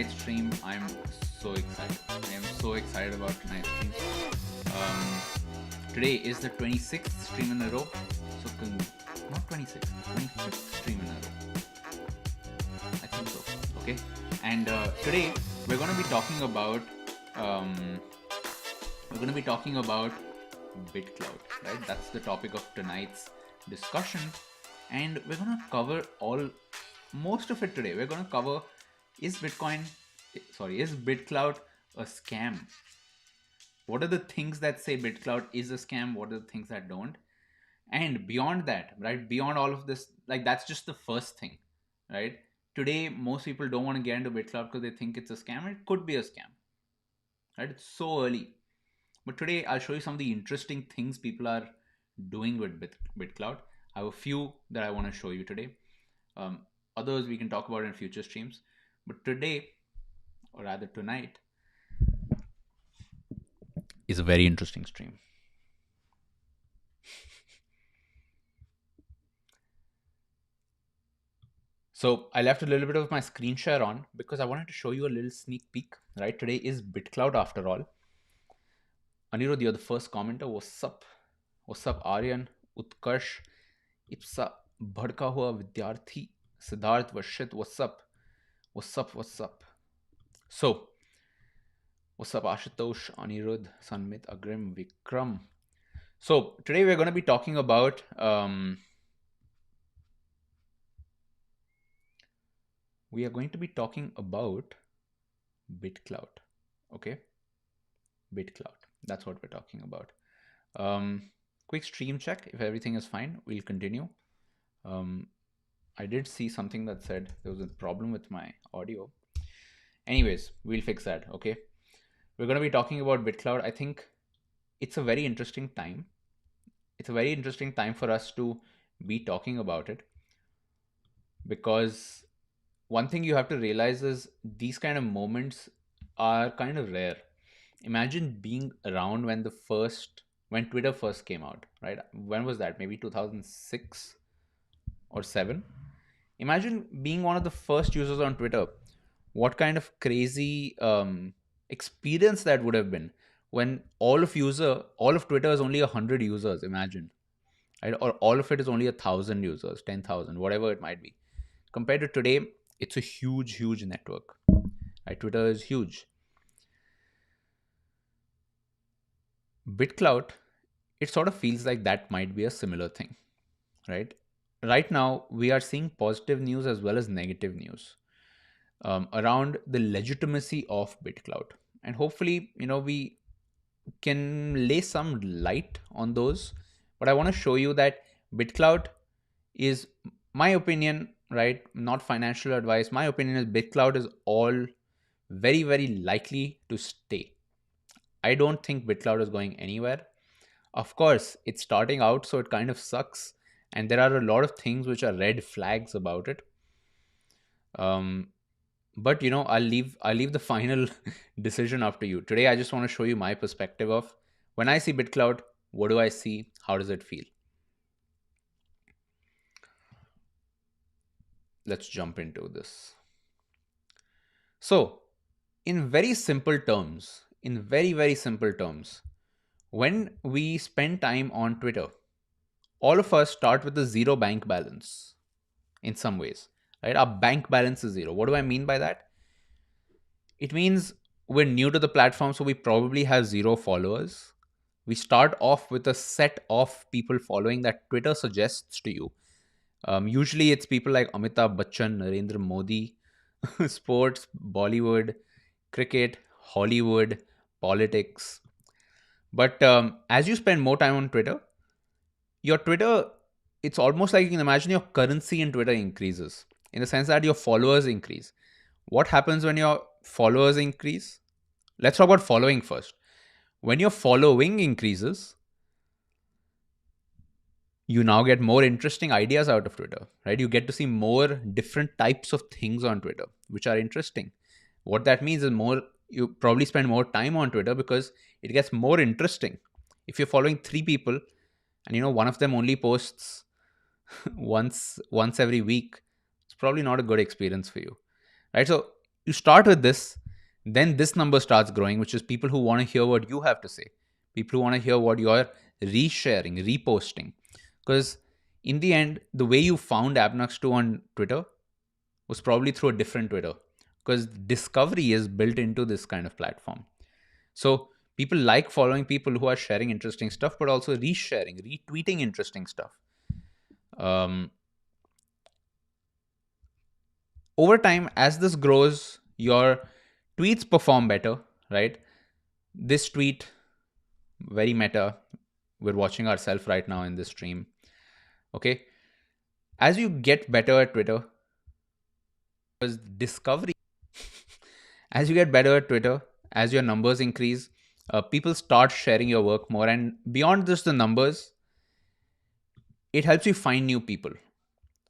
tonight's stream, I'm so excited. I am so excited about tonight's stream. Today is the 26th stream in a row. So, not 26th, 25th stream in a row. I think so. Okay. And today we're going to be talking about BitClout, right? That's the topic of tonight's discussion, and we're going to cover most of it today. We're going to cover, is BitClout a scam? What are the things that say BitClout is a scam? What are the things that don't? And beyond that, right? Beyond all of this, like, that's just the first thing, right? Today, most people don't want to get into BitClout because they think it's a scam. It could be a scam, right? It's so early. But today, I'll show you some of the interesting things people are doing with BitClout. I have a few that I want to show you today. Others we can talk about in future streams. But today, or rather tonight, is a very interesting stream. So I left a little bit of my screen share on because I wanted to show you a little sneak peek, right? Today is BitClout after all. Anirudh, you're the first commenter. What's up? What's up, Aryan, Utkarsh, Ipsa, Bhadka Hua Vidyarthi, Siddharth, Vashit, what's up? What's up? What's up? So, what's up, Ashutosh, Anirudh, Sanmit, Agrim, Vikram? So, today we're going to be talking about BitClout. Okay? BitClout. That's what we're talking about. Quick stream check. If everything is fine, we'll continue. I did see something that said there was a problem with my audio. Anyways, we'll fix that. Okay. We're going to be talking about BitClout. I think it's a very interesting time. It's a very interesting time for us to be talking about it, because one thing you have to realize is these kind of moments are kind of rare. Imagine being around when Twitter first came out, right? When was that? Maybe 2006 or 7. Imagine being one of the first users on Twitter. What kind of crazy experience that would have been when all of Twitter is only 100 users. Imagine, right? Or all of it is only 1,000 users, 10,000, whatever it might be. Compared to today, it's a huge network. Right? Twitter is huge. BitClout, it sort of feels like that might be a similar thing, right? Right now, we are seeing positive news as well as negative news around the legitimacy of BitClout. And hopefully, we can lay some light on those. But I want to show you that BitClout is, my opinion, right? Not financial advice. My opinion is BitClout is all very, very likely to stay. I don't think BitClout is going anywhere. Of course, it's starting out, so it kind of sucks. And there are a lot of things which are red flags about it. Um, but I'll leave the final decision up to you. Today, I just want to show you my perspective of when I see BitClout, what do I see? How does it feel? Let's jump into this. So, in very simple terms, in very, very simple terms, when we spend time on Twitter, all of us start with a zero bank balance in some ways, right? Our bank balance is zero. What do I mean by that? It means we're new to the platform, so we probably have zero followers. We start off with a set of people following that Twitter suggests to you. Usually, it's people like Amitabh Bachchan, Narendra Modi, sports, Bollywood, cricket, Hollywood, politics. But as you spend more time on Twitter, your Twitter, it's almost like you can imagine your currency in Twitter increases in the sense that your followers increase. What happens when your followers increase? Let's talk about following first. When your following increases, you now get more interesting ideas out of Twitter, right? You get to see more different types of things on Twitter, which are interesting. What that means is you probably spend more time on Twitter because it gets more interesting. If you're following three people and one of them only posts once every week, it's probably not a good experience for you, right? So you start with this, then this number starts growing, which is people who want to hear what you have to say, people who want to hear what you're resharing, reposting. Because in the end, the way you found Abnux2 on Twitter was probably through a different Twitter, because discovery is built into this kind of platform. So people like following people who are sharing interesting stuff, but also resharing, retweeting interesting stuff. Um, Over time, as this grows, your tweets perform better, right? This tweet, very meta. We're watching ourselves right now in this stream. Okay. As you get better at Twitter, because discovery, as you get better at Twitter, as your numbers increase, people start sharing your work more. And beyond just the numbers, it helps you find new people.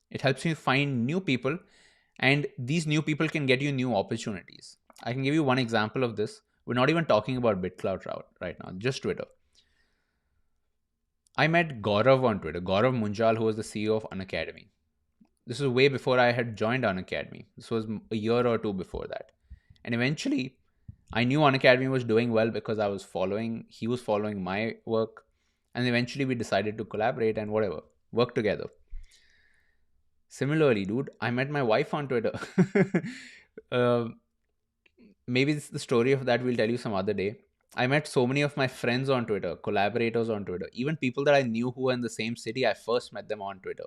It helps you find new people, and these new people can get you new opportunities. I can give you one example of this. We're not even talking about BitClout right now, just Twitter. I met Gaurav on Twitter, Gaurav Munjal, who was the CEO of Unacademy. This was way before I had joined Unacademy. This was a year or two before that. And eventually, I knew Unacademy was doing well because he was following my work. And eventually, we decided to collaborate and whatever, work together. Similarly, dude, I met my wife on Twitter. uh, Maybe it's the story of that we'll tell you some other day. I met so many of my friends on Twitter, collaborators on Twitter, even people that I knew who were in the same city. I first met them on Twitter.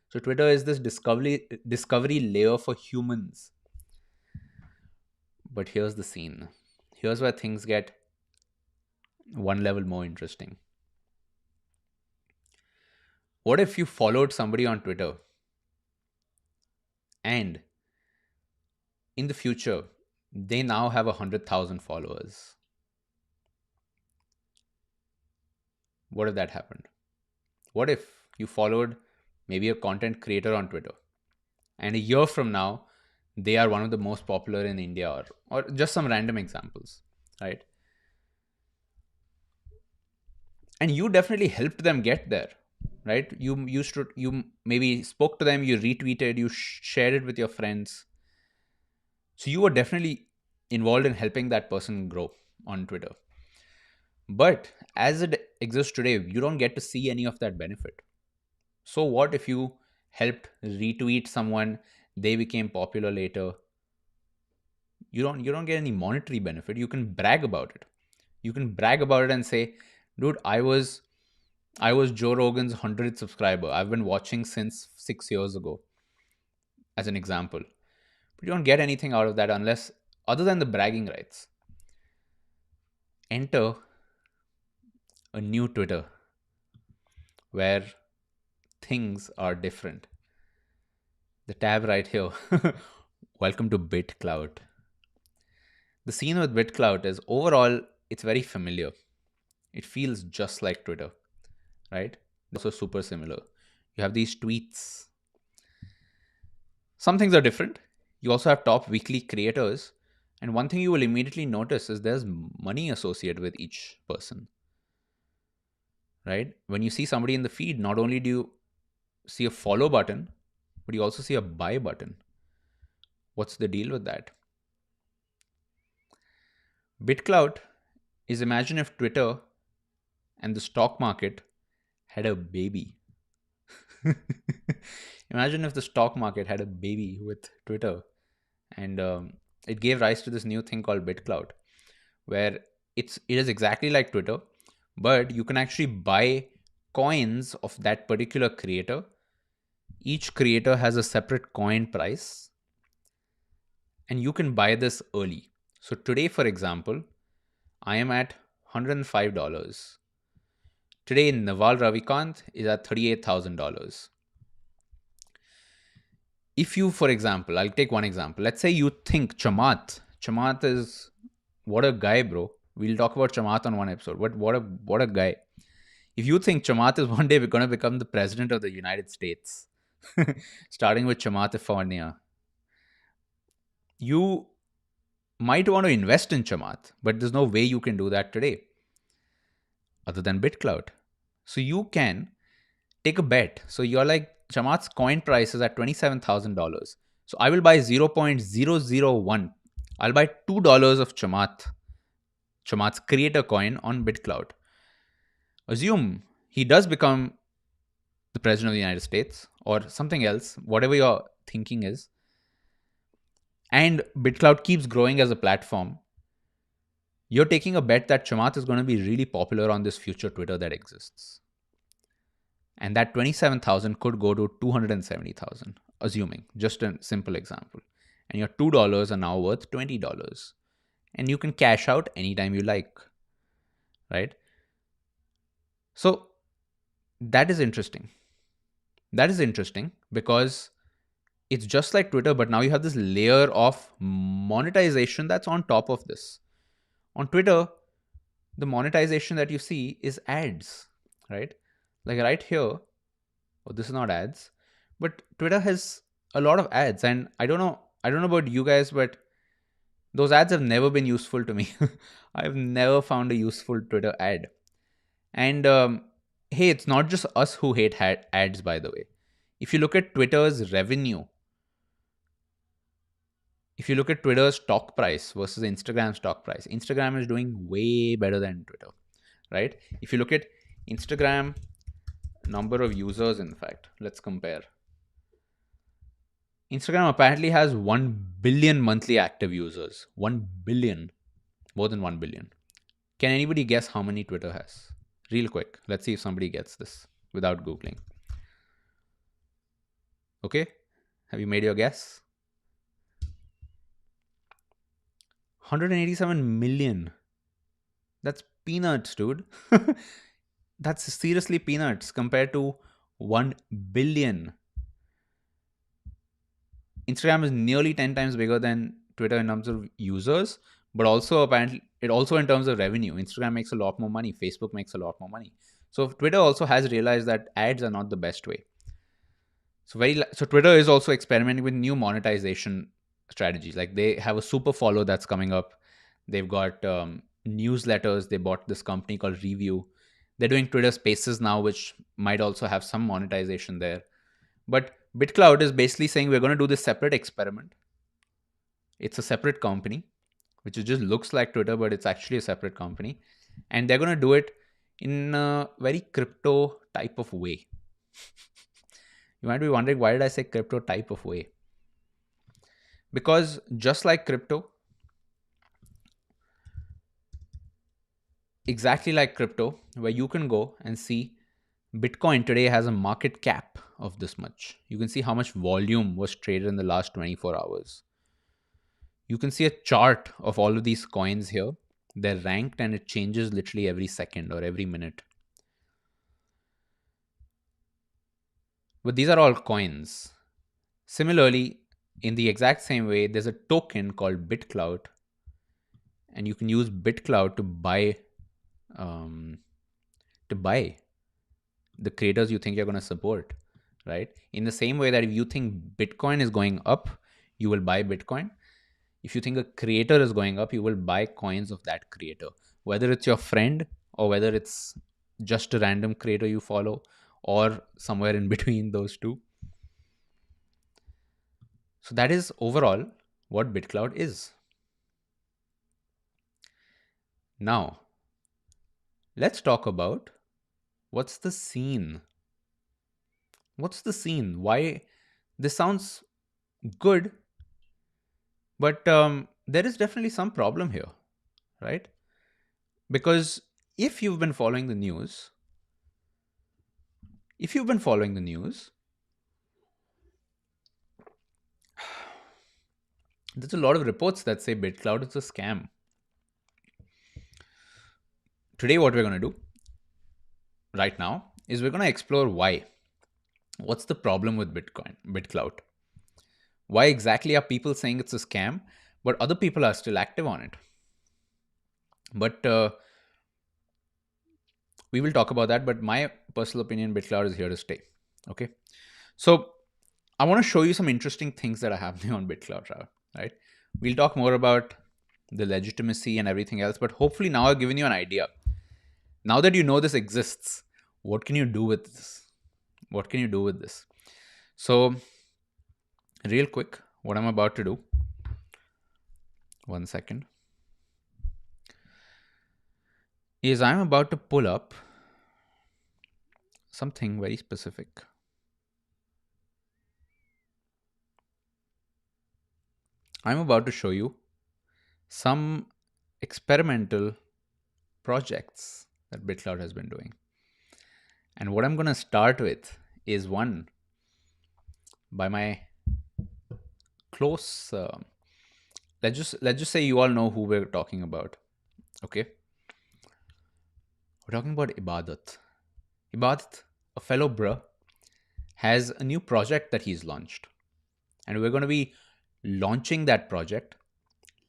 So Twitter is this discovery layer for humans. But here's the scene. Here's where things get one level more interesting. What if you followed somebody on Twitter and in the future they now have 100,000 followers? What if that happened? What if you followed maybe a content creator on Twitter and a year from now they are one of the most popular in India, or just some random examples, right? And you definitely helped them get there, right? You maybe spoke to them, you retweeted, you shared it with your friends. So you were definitely involved in helping that person grow on Twitter. But as it exists today, you don't get to see any of that benefit. So what if you helped retweet someone, they became popular later? You don't get any monetary benefit. You can brag about it. You can brag about it and say, dude, I was Joe Rogan's 100th subscriber. I've been watching since 6 years ago, as an example. But you don't get anything out of that unless, other than the bragging rights. Enter a new Twitter where things are different. The tab right here. Welcome to BitClout. The scene with BitClout is overall it's very familiar. It feels just like Twitter, right? Also super similar. You have these tweets. Some things are different. You also have top weekly creators. And one thing you will immediately notice is there's money associated with each person, right? When you see somebody in the feed, not only do you see a follow button, but you also see a buy button. What's the deal with that? BitClout is, imagine if Twitter and the stock market had a baby. Imagine if the stock market had a baby with Twitter, and it gave rise to this new thing called BitClout, where it is exactly like Twitter, but you can actually buy coins of that particular creator. Each creator has a separate coin price, and you can buy this early. So today, for example, I am at $105. Today, Naval Ravikant is at $38,000. If you, for example, I'll take one example. Let's say you think Chamath is, what a guy, bro. We'll talk about Chamath on one episode. What a guy. If you think Chamath is one day going to become the president of the United States, starting with Chamath Ifornia, you might want to invest in Chamath, but there's no way you can do that today other than BitClout. So you can take a bet. So you're like, Chamath's coin price is at $27,000. So I will buy 0.001. I'll buy $2 of Chamath's creator coin on BitClout. Assume he does become the president of the United States or something else, whatever your thinking is, and BitClout keeps growing as a platform. You're taking a bet that Chamath is going to be really popular on this future Twitter that exists. And that 27,000 could go to 270,000, assuming, just a simple example. And your $2 are now worth $20. And you can cash out anytime you like, right? So that is interesting. That is interesting because it's just like Twitter, but now you have this layer of monetization that's on top of this. On Twitter, the monetization that you see is ads, right? Like right here, oh, this is not ads, but Twitter has a lot of ads, and I don't know about you guys, but those ads have never been useful to me. I've never found a useful Twitter ad. And hey, it's not just us who hate ads, by the way. If you look at Twitter's revenue, if you look at Twitter's stock price versus Instagram's stock price, Instagram is doing way better than Twitter, right? If you look at Instagram number of users, in fact, let's compare. Instagram apparently has 1 billion monthly active users. 1 billion. More than 1 billion. Can anybody guess how many Twitter has? Real quick. Let's see if somebody gets this without Googling. Okay? Have you made your guess? 187 million. That's peanuts, dude. That's seriously peanuts compared to 1 billion. Instagram is nearly 10 times bigger than Twitter in terms of users, but also apparently it also in terms of revenue. Instagram makes a lot more money. Facebook makes a lot more money. So Twitter also has realized that ads are not the best way. So Twitter is also experimenting with new monetization strategies. Like they have a super follow that's coming up. They've got newsletters. They bought this company called Review. They're doing Twitter Spaces now, which might also have some monetization there. But BitClout is basically saying we're going to do this separate experiment. It's a separate company, which just looks like Twitter, but it's actually a separate company. And they're going to do it in a very crypto type of way. You might be wondering, why did I say crypto type of way? Because just like crypto, exactly like crypto, where you can go and see Bitcoin today has a market cap of this much. You can see how much volume was traded in the last 24 hours. You can see a chart of all of these coins here. They're ranked and it changes literally every second or every minute. But these are all coins. Similarly, in the exact same way, there's a token called BitClout. and you can use BitClout um, to buy the creators you think you're going to support, right? In the same way that if you think Bitcoin is going up, you will buy Bitcoin. If you think a creator is going up, you will buy coins of that creator, whether it's your friend or whether it's just a random creator you follow or somewhere in between those two. So that is overall what BitClout is. Now, let's talk about what's the scene. What's the scene? Why this sounds good, but there is definitely some problem here, right? Because if you've been following the news, if you've been following the news, there's a lot of reports that say BitCloud is a scam. Today, what we're going to do right now is we're going to explore why. What's the problem with BitClout? Why exactly are people saying it's a scam, but other people are still active on it? But we will talk about that. But my personal opinion, BitClout is here to stay. Okay. So I want to show you some interesting things that are happening on BitClout, right? We'll talk more about the legitimacy and everything else, but hopefully now I've given you an idea. Now that you know this exists, what can you do with this? What can you do with this? So, real quick, what I'm about to do, 1 second, is I'm about to pull up something very specific. I'm about to show you some experimental projects that BitClout has been doing. And what I'm going to start with is one by my close. Let's just say you all know who we're talking about. Okay, we're talking about Ibadat. Ibadat, a fellow bruh, has a new project that he's launched, and we're going to be launching that project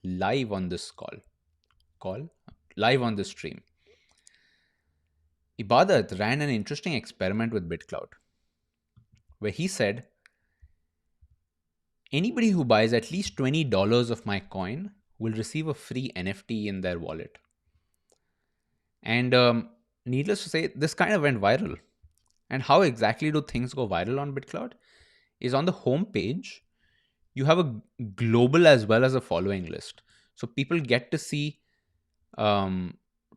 live on this call live on this stream. Ibadat ran an interesting experiment with BitClout where he said, anybody who buys at least $20 of my coin will receive a free NFT in their wallet. And needless to say, this kind of went viral. And how exactly do things go viral on BitClout? Is on the home page, you have a global as well as a following list. So people get to see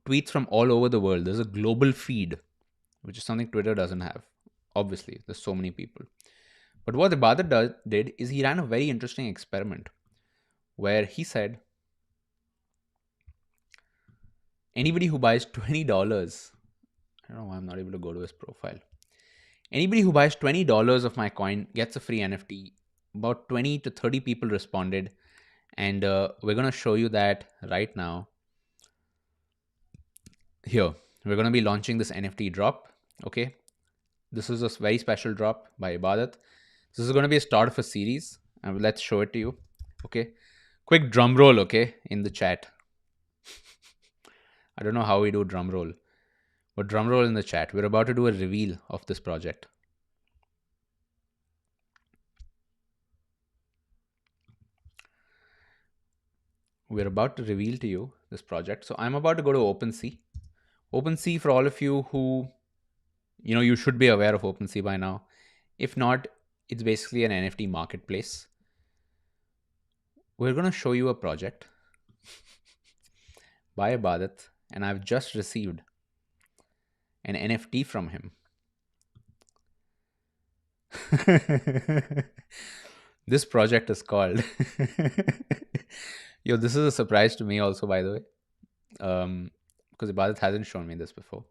tweets from all over the world. There's a global feed, which is something Twitter doesn't have. Obviously, there's so many people. But what Ibadat did is he ran a very interesting experiment where he said, anybody who buys $20, I don't know why I'm not able to go to his profile. Anybody who buys $20 of my coin gets a free NFT. About 20 to 30 people responded. And we're going to show you that right now. Here, we're going to be launching this NFT drop. Okay. This is a very special drop by Ibadat. This is going to be a start of a series. And let's show it to you. Okay. Quick drum roll, okay, in the chat. I don't know how we do drum roll, but drum roll in the chat. We're about to do a reveal of this project. We're about to reveal to you this project. So I'm about to go to OpenSea. OpenSea, for all of you who, you should be aware of OpenSea by now. If not, it's basically an NFT marketplace. We're going to show you a project by Ibadat, and I've just received an NFT from him. This project is called Yo, this is a surprise to me also, by the way, because Ibadat hasn't shown me this before.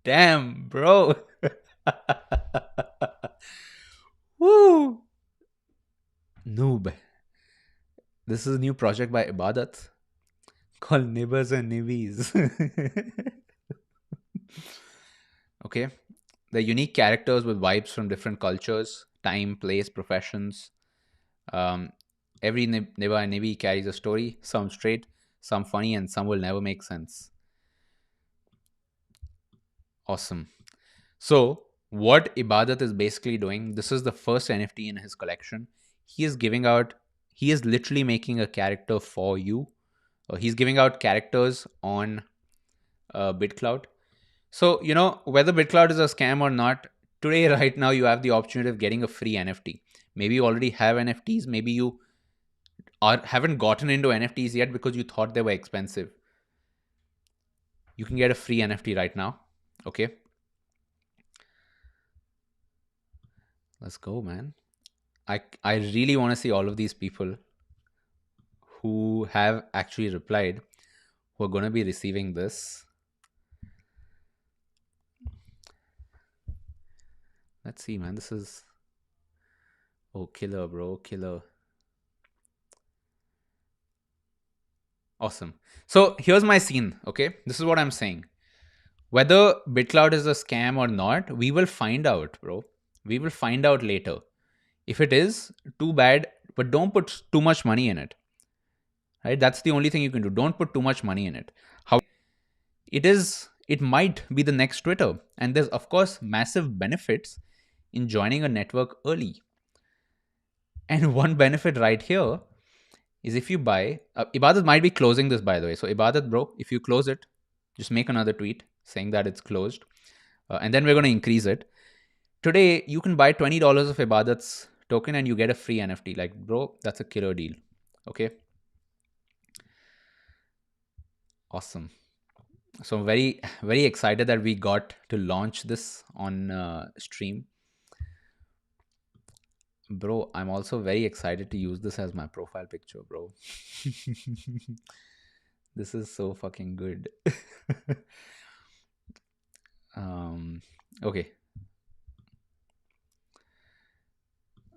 Damn, bro. Woo. Noob. This is a new project by Ibadat called Nibbas and Nibbies. Okay. They're unique characters with vibes from different cultures, time, place, professions. Um, every Nibba and Nibby carries a story, some straight, some funny, and some will never make sense. Awesome. So, what Ibadat is basically doing, this is the first NFT in his collection. He is giving out, he is literally making a character for you. He's giving out characters on BitClout. So, whether BitClout is a scam or not, today, right now, you have the opportunity of getting a free NFT. Maybe you already have NFTs. Maybe you haven't gotten into NFTs yet because you thought they were expensive. You can get a free NFT right now. Okay. Let's go, man. I really want to see all of these people who have actually replied, who are going to be receiving this. Let's see, man. This is... Oh, killer, bro. Killer. Awesome. So here's my scene, okay? This is what I'm saying. Whether BitClout is a scam or not, we will find out, bro. We will find out later. If it is, too bad, but don't put too much money in it. Right? That's the only thing you can do. Don't put too much money in it. How it might be the next Twitter. And there's of course massive benefits in joining a network early. And one benefit right here is if you buy, Ibadat might be closing this, by the way. So Ibadat, bro, if you close it, just make another tweet saying that it's closed. And then we're going to increase it. Today, you can buy $20 of Ibadat's token and you get a free NFT. Like, bro, that's a killer deal. Okay. Awesome. So I'm very, very excited that we got to launch this on stream. Bro, I'm also very excited to use this as my profile picture, bro. This is so fucking good. Okay.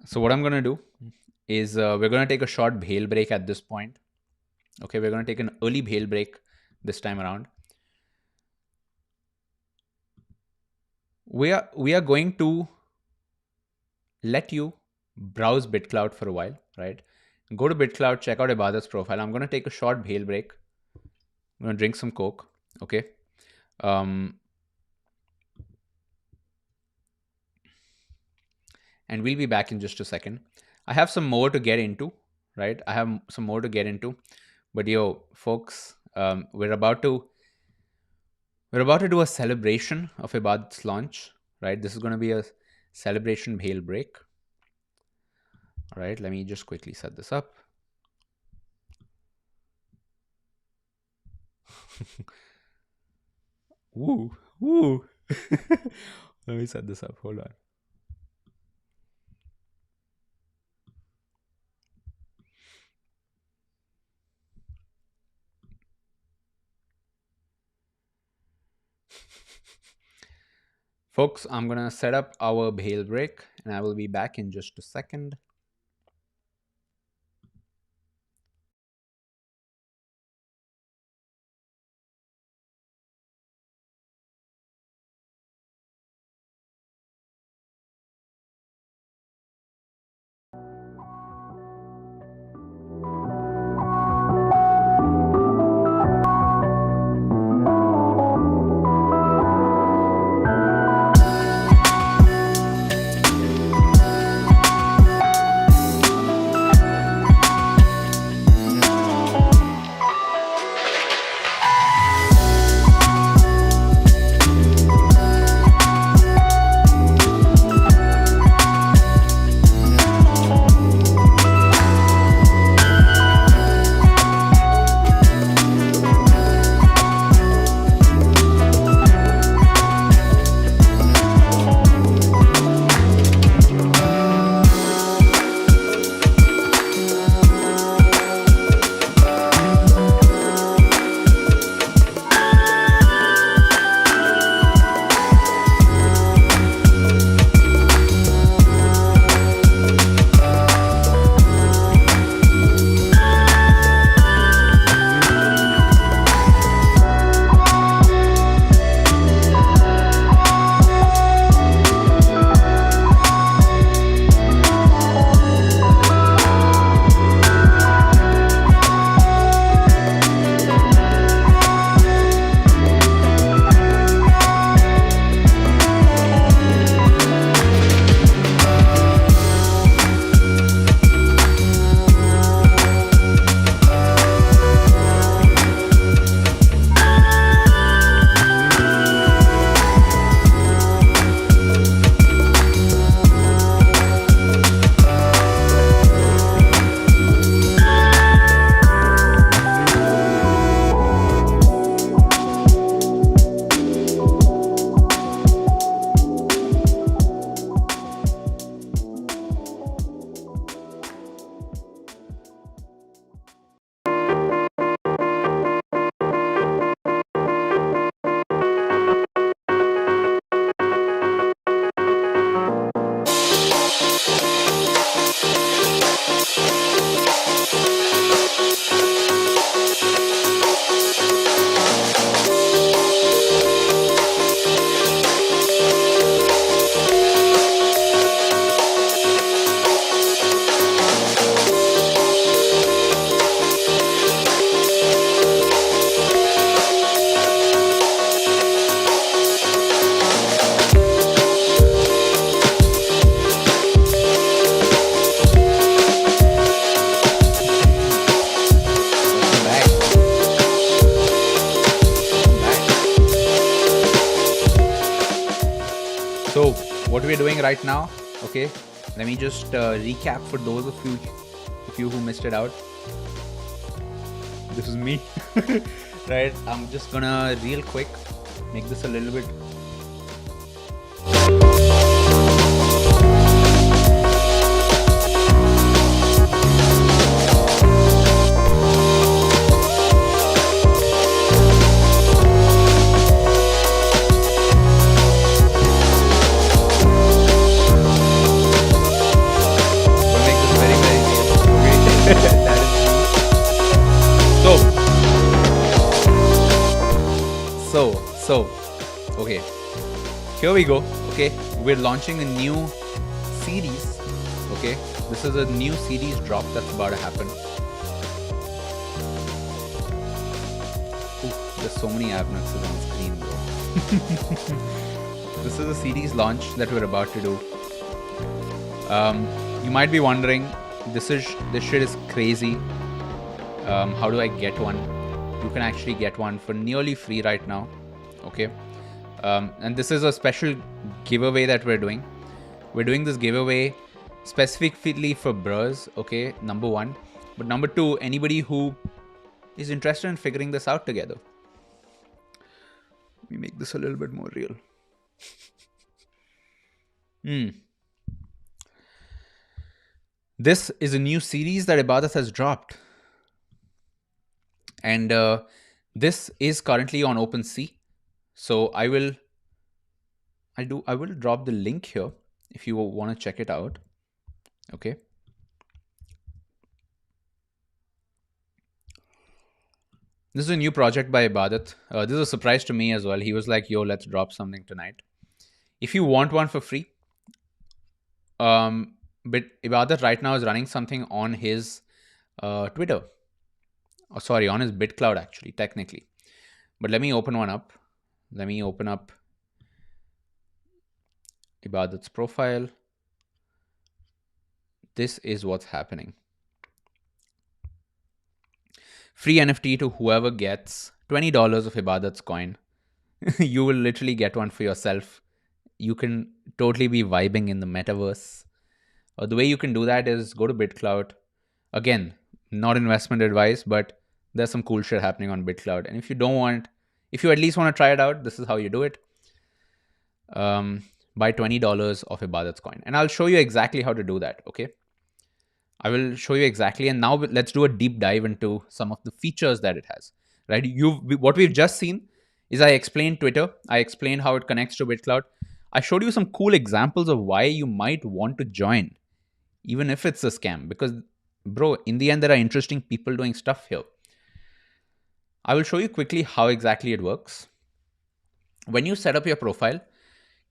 So what I'm going to do is we're going to take a short bhel break at this point. Okay, we're going to take an early bhel break this time around. We are going to let you browse BitClout for a while, right? Go to BitClout, check out Ibadat's profile. I'm going to take a short bhel break. I'm going to drink some Coke, okay? And we'll be back in just a second. I have some more to get into, right? I have some more to get into. But yo, folks, we're about to do a celebration of Ibadat's launch, right? This is going to be a celebration bhel break. All right, let me just quickly set this up. Woo, woo. Let me set this up. Hold on. Folks, I'm going to set up our bhel break and I will be back in just a second. we're doing right now, okay, let me just recap for those of you who missed it out. This is me. Right, I'm just gonna real quick make this a little bit. We'll make this very, very real. Okay. That is so, okay, here we go. Okay, we're launching a new series. Okay, this is a new series drop that's about to happen. Ooh, there's so many abnuxes on screen, bro. This is a series launch that we're about to do. You might be wondering, this shit is crazy. How do I get one? You can actually get one for nearly free right now. Okay, and this is a special giveaway that we're doing. We're doing this giveaway specifically for bros. Okay, number one, but number two, anybody who is interested in figuring this out together. Let me make this a little bit more real. This is a new series that Ibadat has dropped. And this is currently on OpenSea. So I will drop the link here if you want to check it out. Okay. This is a new project by Ibadat. This is a surprise to me as well. He was like, yo, let's drop something tonight. If you want one for free, but Ibadat right now is running something on his Twitter. Oh, sorry, on his BitClout actually, technically. But let me open one up. Let me open up Ibadat's profile. This is what's happening. Free NFT to whoever gets $20 of Ibadat's coin. You will literally get one for yourself. You can totally be vibing in the metaverse. The way you can do that is go to BitClout. Again, not investment advice, but there's some cool shit happening on BitClout. And if you at least want to try it out, this is how you do it. Buy $20 of Ibadat's coin. And I'll show you exactly how to do that, okay? I will show you exactly. And now let's do a deep dive into some of the features that it has, right? What we've just seen is I explained Twitter. I explained how it connects to BitClout. I showed you some cool examples of why you might want to join, even if it's a scam. Because, bro, in the end, there are interesting people doing stuff here. I will show you quickly how exactly it works. When you set up your profile,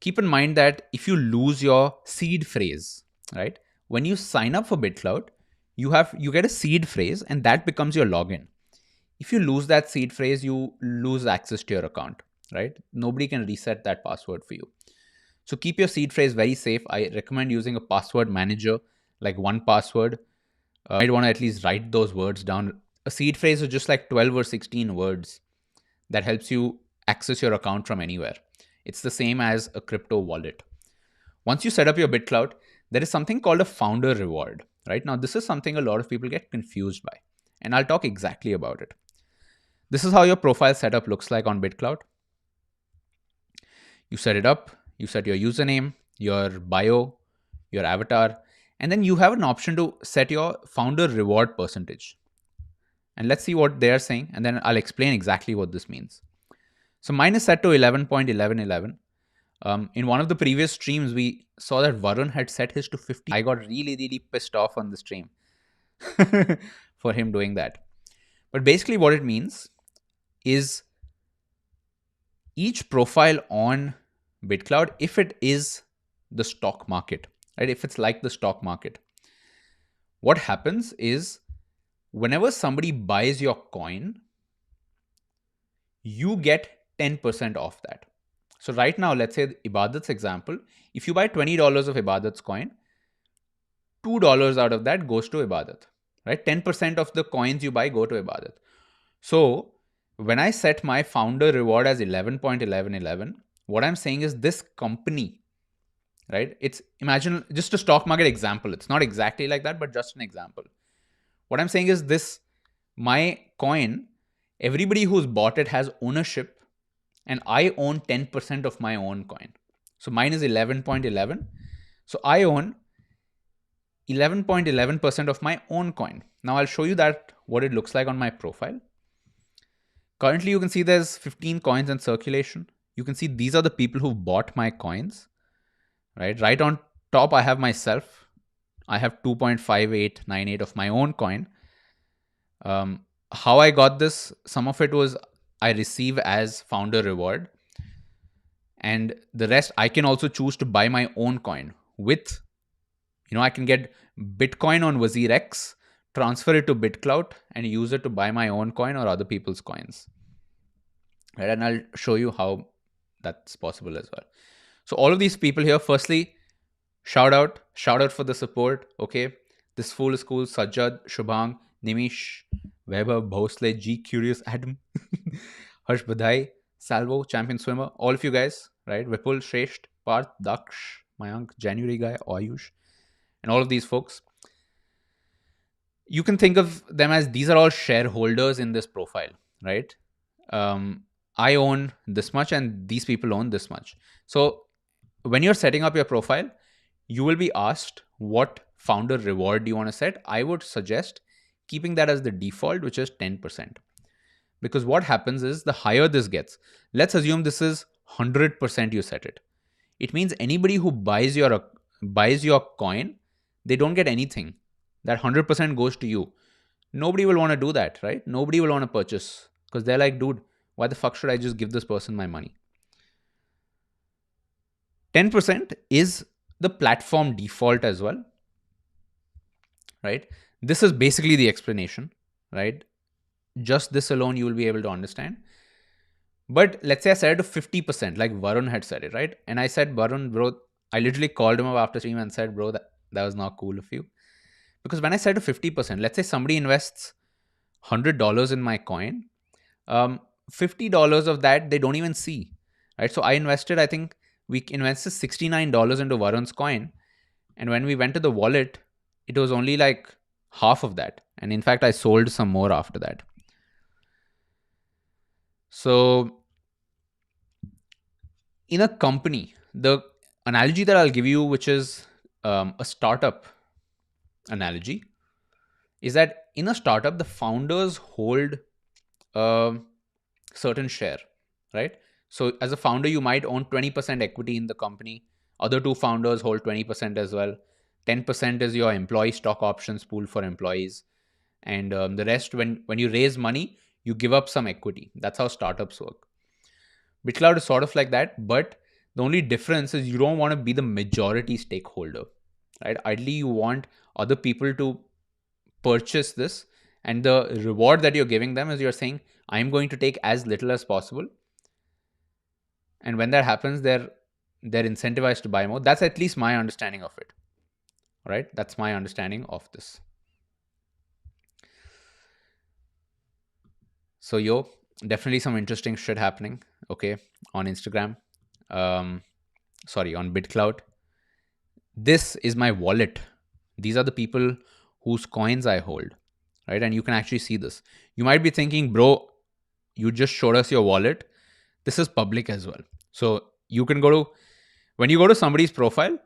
keep in mind that if you lose your seed phrase, right? When you sign up for BitClout, you get a seed phrase and that becomes your login. If you lose that seed phrase, you lose access to your account, right? Nobody can reset that password for you. So keep your seed phrase very safe. I recommend using a password manager like 1Password. You might want to at least write those words down. A seed phrase is just like 12 or 16 words that helps you access your account from anywhere. It's the same as a crypto wallet. Once you set up your BitClout, there is something called a founder reward, right? Now, this is something a lot of people get confused by, and I'll talk exactly about it. This is how your profile setup looks like on BitClout. You set it up, you set your username, your bio, your avatar, and then you have an option to set your founder reward percentage. And let's see what they're saying, and then I'll explain exactly what this means. So mine is set to 11.1111. In one of the previous streams, we saw that Varun had set his to 50. I got really, really pissed off on the stream for him doing that. But basically what it means is each profile on BitClout, if it is the stock market, right? If it's like the stock market, what happens is whenever somebody buys your coin, you get 10% off that. So right now, let's say Ibadat's example, if you buy $20 of Ibadat's coin, $2 out of that goes to Ibadat, right? 10% of the coins you buy go to Ibadat. So when I set my founder reward as 11.1111, what I'm saying is this company right? It's, imagine just a stock market example. It's not exactly like that, but just an example. What I'm saying is this: my coin, everybody who's bought it has ownership, and I own 10% of my own coin. So mine is 11.11. So I own 11.11% of my own coin. Now I'll show you that what it looks like on my profile. Currently, you can see there's 15 coins in circulation. You can see these are the people who bought my coins, right? Right on top, I have myself. I have 2.5898 of my own coin. How I got this, some of it was I receive as founder reward, and the rest I can also choose to buy my own coin with, I can get Bitcoin on WazirX, transfer it to BitClout, and use it to buy my own coin or other people's coins. Right? And I'll show you how that's possible as well. So all of these people here, firstly, shout out for the support. Okay, this fool is cool. Sajjad, Shubhang, Nimish, Weber, Bhosle, G Curious, Adam, Harsh Badhai, Salvo, Champion Swimmer, all of you guys, right? Vipul, Shresht, Parth, Daksh, Mayank, January guy, Ayush, and all of these folks. You can think of them as these are all shareholders in this profile, right? I own this much and these people own this much. So when you're setting up your profile, you will be asked what founder reward do you want to set. I would suggest keeping that as the default, which is 10%. Because what happens is the higher this gets, let's assume this is 100% you set it. It means anybody who buys your coin, they don't get anything. That 100% goes to you. Nobody will want to do that, right? Nobody will want to purchase because they're like, dude, why the fuck should I just give this person my money? 10% is the platform default as well, right? This is basically the explanation, right? Just this alone, you will be able to understand. But let's say I said it to 50%, like Varun had said it, right? And I said, Varun, bro, I literally called him up after stream and said, bro, that was not cool of you. Because when I said to 50%, let's say somebody invests $100 in my coin, $50 of that they don't even see, right? So I invested, I think we invested $69 into Varun's coin. And when we went to the wallet, it was only like half of that. And in fact, I sold some more after that. So in a company, the analogy that I'll give you, which is a startup analogy, is that in a startup, the founders hold a certain share, right? So as a founder, you might own 20% equity in the company. Other two founders hold 20% as well. 10% is your employee stock options pool for employees. And the rest, when you raise money, you give up some equity. That's how startups work. BitClout is sort of like that, but the only difference is you don't want to be the majority stakeholder, right? Ideally, you want other people to purchase this, and the reward that you're giving them is you're saying, I'm going to take as little as possible. And when that happens, they're incentivized to buy more. That's at least my understanding of it, right? That's my understanding of this. So, definitely some interesting shit happening, okay, on Instagram. On BitClout. This is my wallet. These are the people whose coins I hold, right? And you can actually see this. You might be thinking, bro, you just showed us your wallet. This is public as well. So you can when you go to somebody's profile,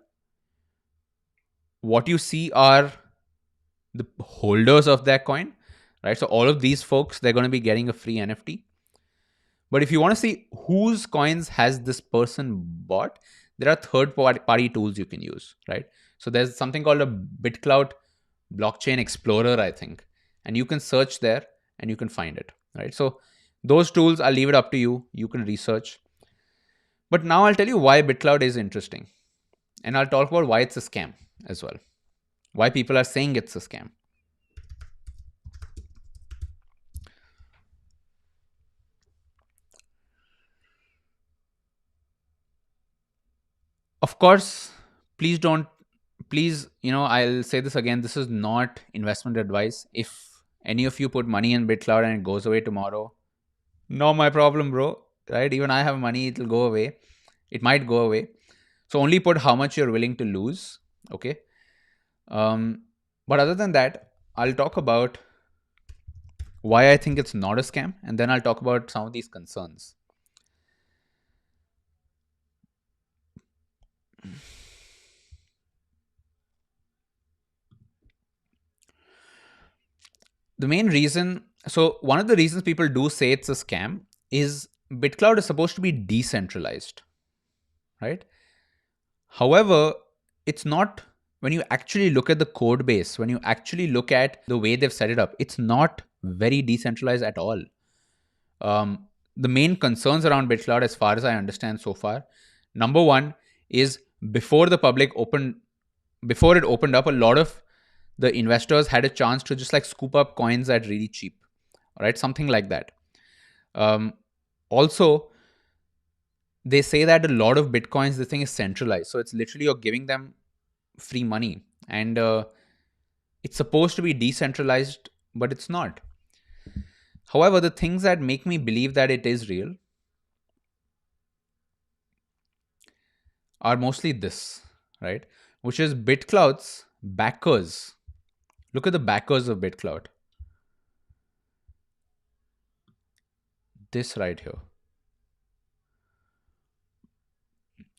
what you see are the holders of their coin, right? So all of these folks, they're going to be getting a free NFT. But if you want to see whose coins has this person bought, there are third-party tools you can use, right? So there's something called a BitClout blockchain explorer, I think. And you can search there and you can find it, right? So those tools, I'll leave it up to you. You can research. But now I'll tell you why BitClout is interesting. And I'll talk about why it's a scam as well. Why people are saying it's a scam. Of course, please, I'll say this again. This is not investment advice. If any of you put money in BitClout and it goes away tomorrow, not my problem, bro. Right? Even I have money, it'll go away. It might go away. So only put how much you're willing to lose. Okay. Um, but other than that, I'll talk about why I think it's not a scam, and then I'll talk about some of these concerns. The main reason, so one of the reasons people do say it's a scam is BitClout is supposed to be decentralized, right? However, it's not. When you actually look at the code base, when you actually look at the way they've set it up, it's not very decentralized at all. Um, the main concerns around BitCloud, as far as I understand so far, number one is before the public opened, before it opened up, a lot of the investors had a chance to just like scoop up coins at really cheap, right? Something like that. Um, Also, they say that a lot of bitcoins, the thing is centralized, so it's literally you're giving them free money, and it's supposed to be decentralized, but it's not. However, the things that make me believe that it is real are mostly this, right? Which is BitClout's backers. Look at the backers of BitClout. This right here.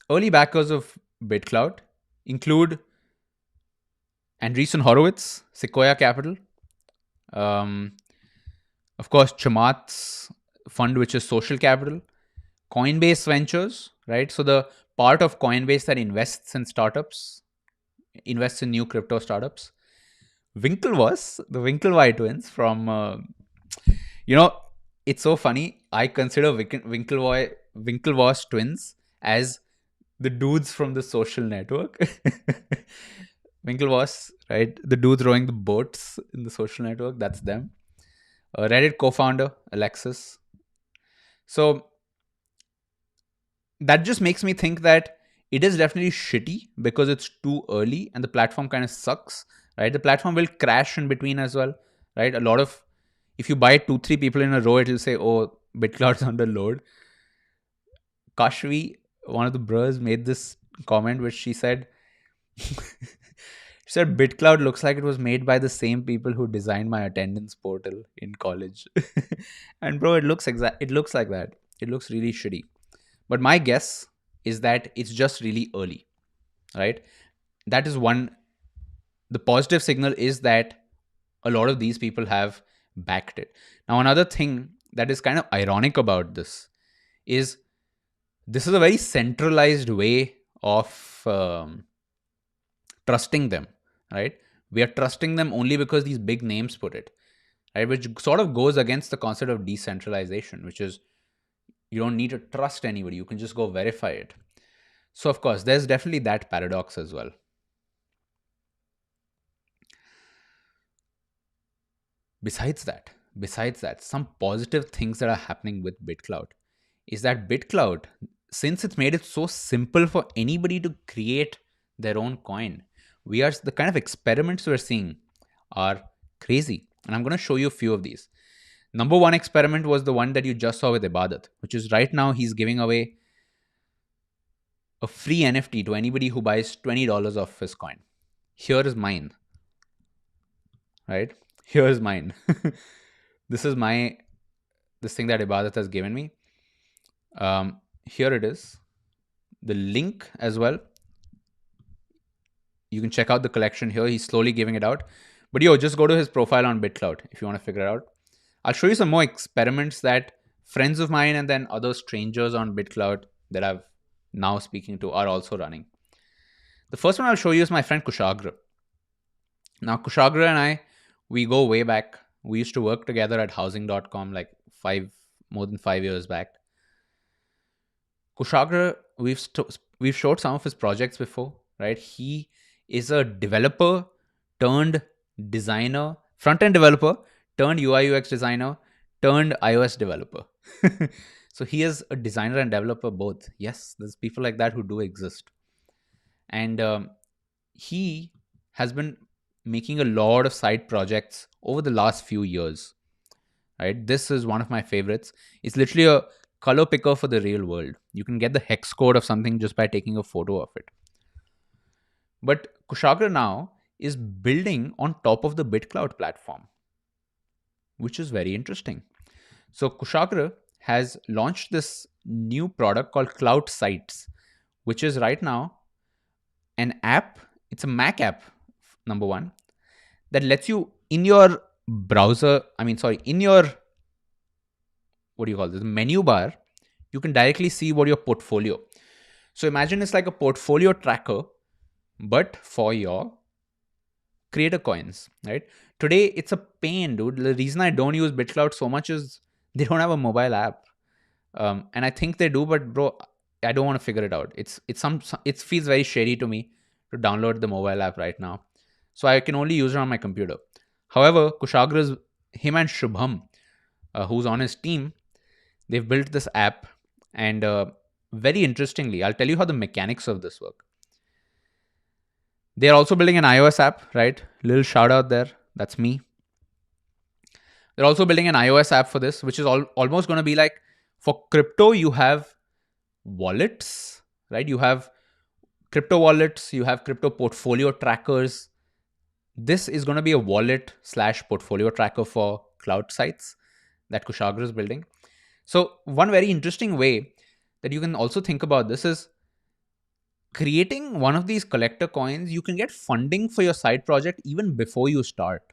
Early backers of BitClout include Andreessen Horowitz, Sequoia Capital, um, of course, Chamath's fund, which is Social Capital, Coinbase Ventures, right? So the part of Coinbase that invests in startups, invests in new crypto startups. Winklevoss, the Winklevi twins from, you know, it's so funny. I consider Winklevoss twins as the dudes from the Social Network. Winklevoss, right? The dudes rowing the boats in the Social Network, that's them. Reddit co-founder Alexis. So that just makes me think that it is definitely shitty because it's too early and the platform kind of sucks, right? The platform will crash in between as well, right? A lot of, if you buy 2-3 people in a row, it will say, oh, BitCloud's under load. Kashvi, one of the bros, made this comment which she said, she said, BitCloud looks like it was made by the same people who designed my attendance portal in college. And bro, it looks like that. It looks really shitty. But my guess is that it's just really early, right? That is one. The positive signal is that a lot of these people have backed it. Now, another thing that is kind of ironic about is this is a very centralized way of trusting them, right? We are trusting them only because these big names put it, right? Which sort of goes against the concept of decentralization, which is you don't need to trust anybody. You can just go verify it. So, of course, there's definitely that paradox as well. Besides that, some positive things that are happening with BitClout is that BitClout, since it's made it so simple for anybody to create their own coin, the kind of experiments we're seeing are crazy. And I'm going to show you a few of these. Number one experiment was the one that you just saw with Ibadat, which is right now he's giving away a free NFT to anybody who buys $20 off his coin. Here is mine, right? Here is mine. This is this thing that Ibadat has given me. Here it is. The link as well. You can check out the collection here. He's slowly giving it out. But just go to his profile on BitClout if you want to figure it out. I'll show you some more experiments that friends of mine and then other strangers on BitClout that I've now speaking to are also running. The first one I'll show you is my friend Kushagra. Now, Kushagra and I, we go way back. We used to work together at housing.com like more than 5 years back. Kushagra, we've showed some of his projects before, right? He is a developer turned designer, front-end developer turned UI UX designer turned iOS developer. So he is a designer and developer both. Yes, there's people like that who do exist. And he has been making a lot of side projects over the last few years, right? This is one of my favorites. It's literally a color picker for the real world. You can get the hex code of something just by taking a photo of it. But Kushagra now is building on top of the BitClout platform, which is very interesting. So Kushagra has launched this new product called Clout Sites, which is right now an app. It's a Mac app, number one, that lets you in your browser, in your, what do you call this, menu bar, you can directly see what your portfolio. So imagine it's like a portfolio tracker, but for your creator coins, right? Today, it's a pain, dude. The reason I don't use BitClout so much is they don't have a mobile app. And I think they do, but bro, I don't want to figure it out. It feels very shady to me to download the mobile app right now. So I can only use it on my computer. However, Kushagra's, him and Shubham, who's on his team, they've built this app. And very interestingly, I'll tell you how the mechanics of this work. They're also building an iOS app, right? Little shout out there. That's me. They're also building an iOS app for this, which is almost going to be like, for crypto, you have wallets, right? You have crypto wallets, you have crypto portfolio trackers. This is going to be a wallet / portfolio tracker for cloud sites that Kushagra is building. So one very interesting way that you can also think about this is creating one of these collector coins. You can get funding for your side project even before you start.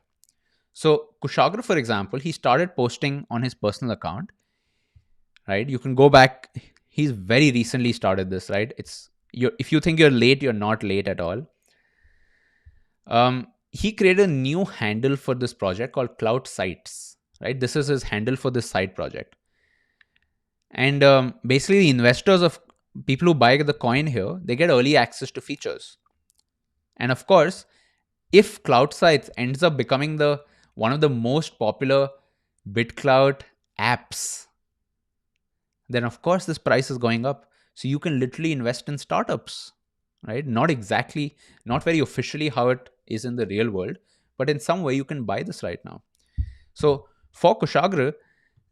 So Kushagra, for example, he started posting on his personal account, right? You can go back. He's very recently started this, right? If you think you're late, you're not late at all. He created a new handle for this project called Cloud Sites, right? This is his handle for this side project. And basically, the investors of people who buy the coin here, they get early access to features. And of course, if Cloud Sites ends up becoming one of the most popular BitClout apps, then of course this price is going up. So you can literally invest in startups, right? Not very officially how it is in the real world, but in some way you can buy this right now. So for Kushagra,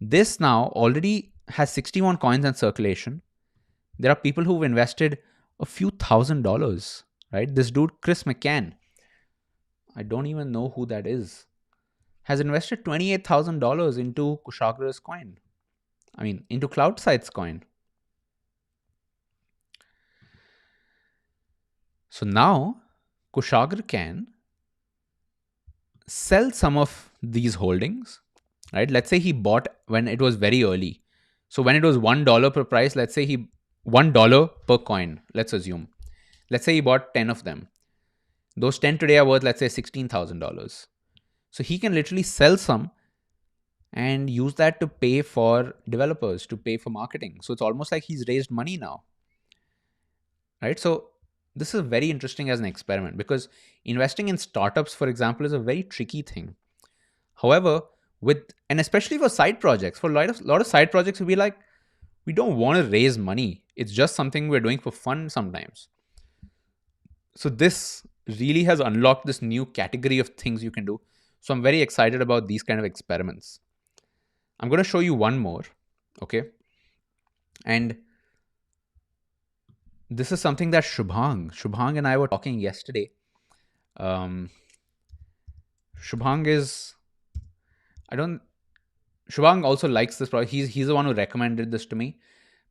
this now already has 61 coins in circulation. There are people who've invested a few $1,000s, right? This dude, Chris McCann, I don't even know who that is, has invested $28,000 into Kushagra's coin. Into Cloud Sites coin. So now Kushagra can sell some of these holdings, right? Let's say he bought when it was very early. So when it was $1 per price, let's say he $1 per coin, let's assume. Let's say he bought 10 of them. Those 10 today are worth, let's say, $16,000. So he can literally sell some and use that to pay for developers, to pay for marketing. So it's almost like he's raised money now, right? So this is very interesting as an experiment, because investing in startups, for example, is a very tricky thing. However, and especially for side projects, for a lot of side projects, we'll be like, we don't want to raise money. It's just something we're doing for fun sometimes. So this really has unlocked this new category of things you can do. So I'm very excited about these kind of experiments. I'm going to show you one more, okay? And this is something that Shubhang and I were talking yesterday. Shubhang also likes this project. He's the one who recommended this to me.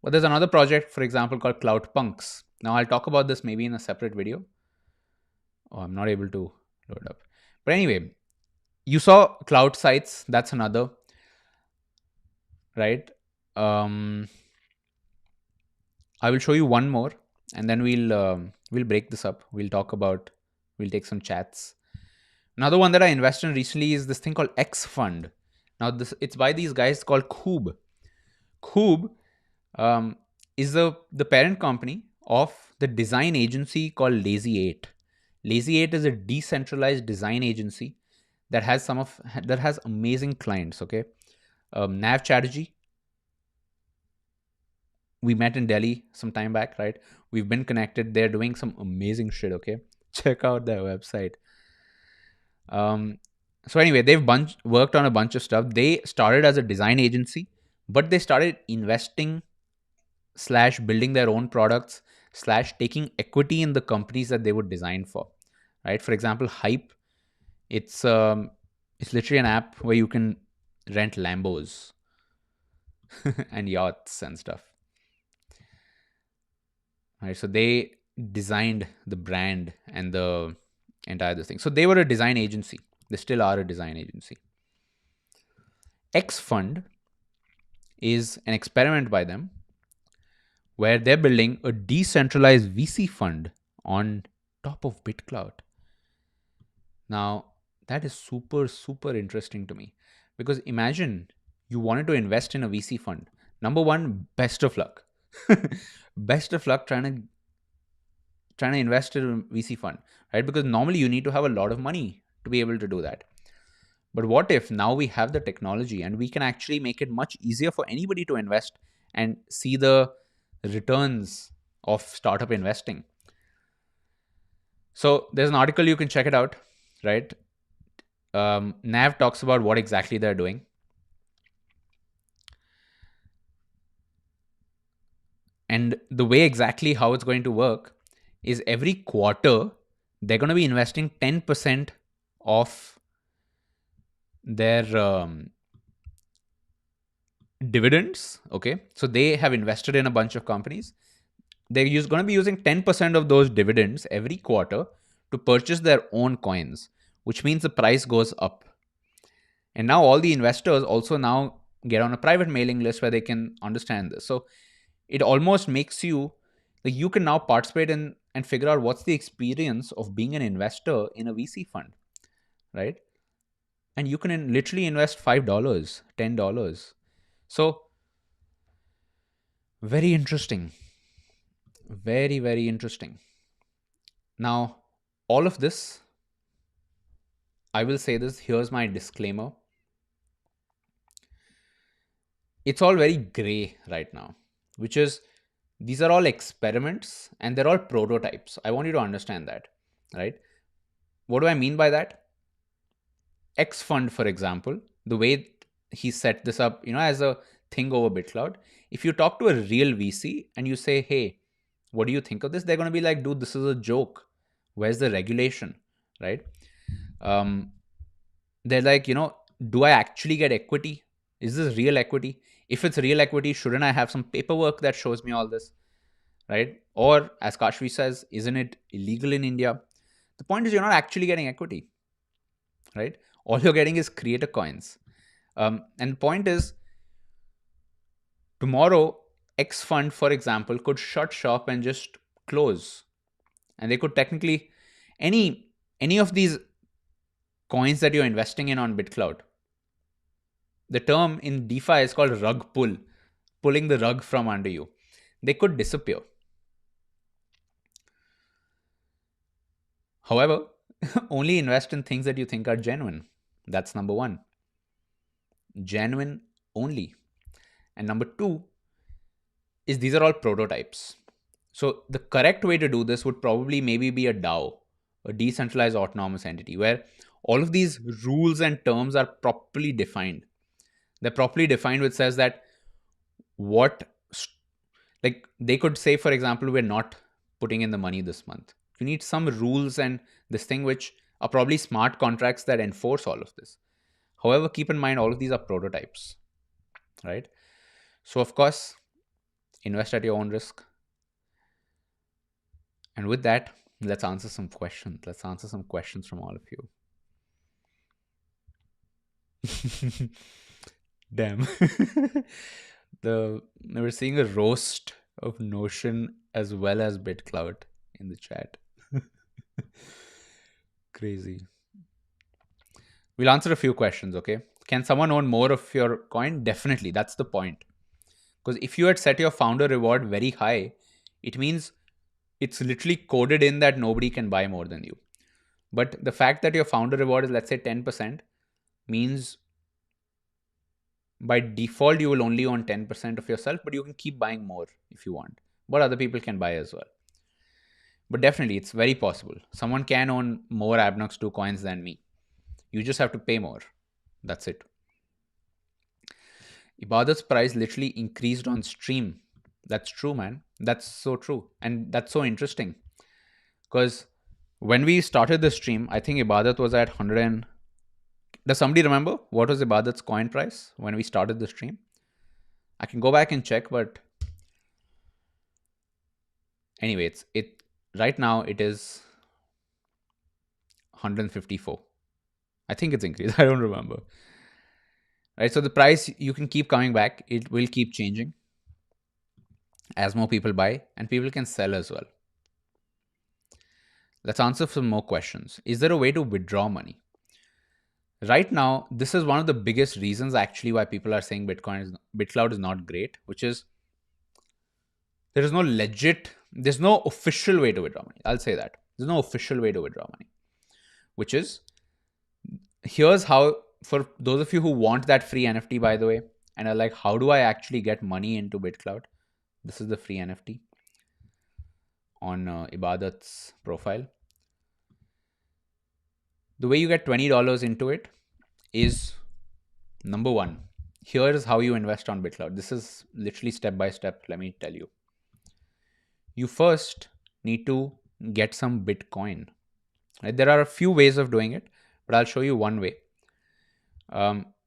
But there's another project, for example, called Cloud Punks. Now I'll talk about this maybe in a separate video. Oh, I'm not able to load up. But anyway, you saw Cloud Sites. That's another, right? I will show you one more, and then we'll break this up. We'll take some chats. Another one that I invested in recently is this thing called X Fund. Now it's by these guys called Koob. Koob is the parent company of the design agency called Lazy 8. Lazy 8 is a decentralized design agency that has amazing clients. Okay, Nav Chatterjee, we met in Delhi some time back, right? We've been connected. They're doing some amazing shit. Okay, check out their website. So anyway, they've worked on a bunch of stuff. They started as a design agency, but they started investing slash building their own products slash taking equity in the companies that they were designed for. Right? For example, Hype. It's um, it's literally an app where you can rent Lambos and yachts and stuff. Right? So they designed the brand and the entire this thing. So they were a design agency. They still are a design agency. X Fund is an experiment by them where they're building a decentralized VC fund on top of BitClout. Now, that is super, super interesting to me because imagine you wanted to invest in a VC fund. Number one, best of luck. Best of luck trying to invest in a VC fund, right? Because normally you need to have a lot of money to be able to do that. But what if now we have the technology and we can actually make it much easier for anybody to invest and see the returns of startup investing? So there's an article, you can check it out, right? Nav talks about what exactly they're doing. And the way exactly how it's going to work is every quarter, they're going to be investing 10% of their dividends. Okay. So they have invested in a bunch of companies. They're going to be using 10% of those dividends every quarter to purchase their own coins, which means the price goes up. And now all the investors also now get on a private mailing list where they can understand this. So it almost makes you like you can now participate in and figure out what's the experience of being an investor in a VC fund, right? And you can literally invest $5, $10. So very interesting. Very, very interesting. Now, all of this, I will say this, here's my disclaimer. It's all very gray right now, which is these are all experiments and they're all prototypes. I want you to understand that, right? What do I mean by that? X Fund, for example, the way he set this up, as a thing over BitClout, if you talk to a real VC and you say, hey, what do you think of this? They're going to be like, dude, this is a joke. Where's the regulation, right? They're like, do I actually get equity? Is this real equity? If it's real equity, shouldn't I have some paperwork that shows me all this, right? Or as Kashvi says, isn't it illegal in India? The point is you're not actually getting equity, right? All you're getting is creator coins. And the point is, tomorrow, X Fund, for example, could shut shop and just close. And they could technically, any of these coins that you're investing in on BitClout, the term in DeFi is called rug pull, pulling the rug from under you. They could disappear. However, only invest in things that you think are genuine. That's number one. Genuine only. And number two is these are all prototypes. So the correct way to do this would probably maybe be a DAO, a decentralized autonomous entity, where all of these rules and terms are properly defined. They're properly defined, which says that like they could say, for example, we're not putting in the money this month. You need some rules and this thing, which are probably smart contracts that enforce all of this. However, keep in mind, all of these are prototypes, right? So, of course, invest at your own risk. And with that, let's answer some questions. Let's answer some questions from all of you. Damn. We're seeing a roast of Notion as well as BitClout in the chat. Crazy. We'll answer a few questions, okay? Can someone own more of your coin? Definitely. That's the point. Because if you had set your founder reward very high, it means it's literally coded in that nobody can buy more than you. But the fact that your founder reward is, let's say, 10% means by default you will only own 10% of yourself, but you can keep buying more if you want. But other people can buy as well. But definitely, it's very possible. Someone can own more Abnox 2 coins than me. You just have to pay more. That's it. Ibadat's price literally increased on stream. That's true, man. That's so true. And that's so interesting. Because when we started the stream, I think Ibadat was at 100 and... Does somebody remember what was Ibadat's coin price when we started the stream? I can go back and check, but anyway, it right now it is 154. I think it's increased. I don't remember. Right, so the price, you can keep coming back. It will keep changing as more people buy, and people can sell as well. Let's answer some more questions. Is there a way to withdraw money? Right now, this is one of the biggest reasons actually why people are saying BitClout is not great, which is there's no official way to withdraw money. I'll say that. There's no official way to withdraw money, which is, here's how, for those of you who want that free NFT, by the way, and are like, how do I actually get money into BitClout? This is the free NFT on Ibadat's profile. The way you get $20 into it is, number one, here is how you invest on BitClout. This is literally step by step. Let me tell you. You first need to get some Bitcoin. Right? There are a few ways of doing it, but I'll show you one way.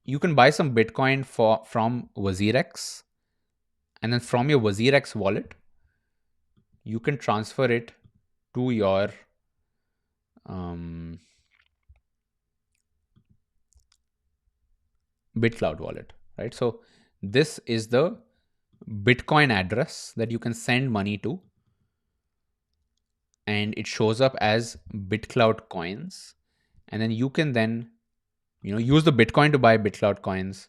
You can buy some Bitcoin from WazirX, and then from your WazirX wallet, you can transfer it to your BitClout wallet, right? So this is the Bitcoin address that you can send money to, and it shows up as BitClout coins, and then you can then use the Bitcoin to buy BitClout coins,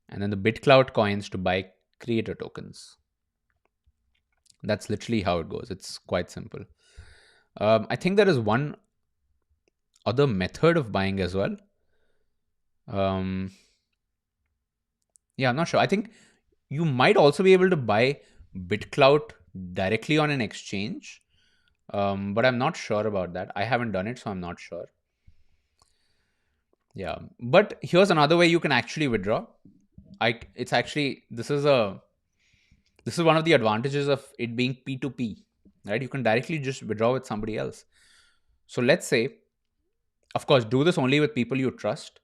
and then the BitClout coins to buy creator tokens. That's literally how it goes. It's quite simple. I think there is one other method of buying as well. Yeah, I'm not sure. I think you might also be able to buy BitClout directly on an exchange, but I'm not sure about that. I haven't done it, so I'm not sure. Yeah, but here's another way you can actually withdraw. This is one of the advantages of it being P2P, right? You can directly just withdraw with somebody else. So let's say, of course, do this only with people you trust.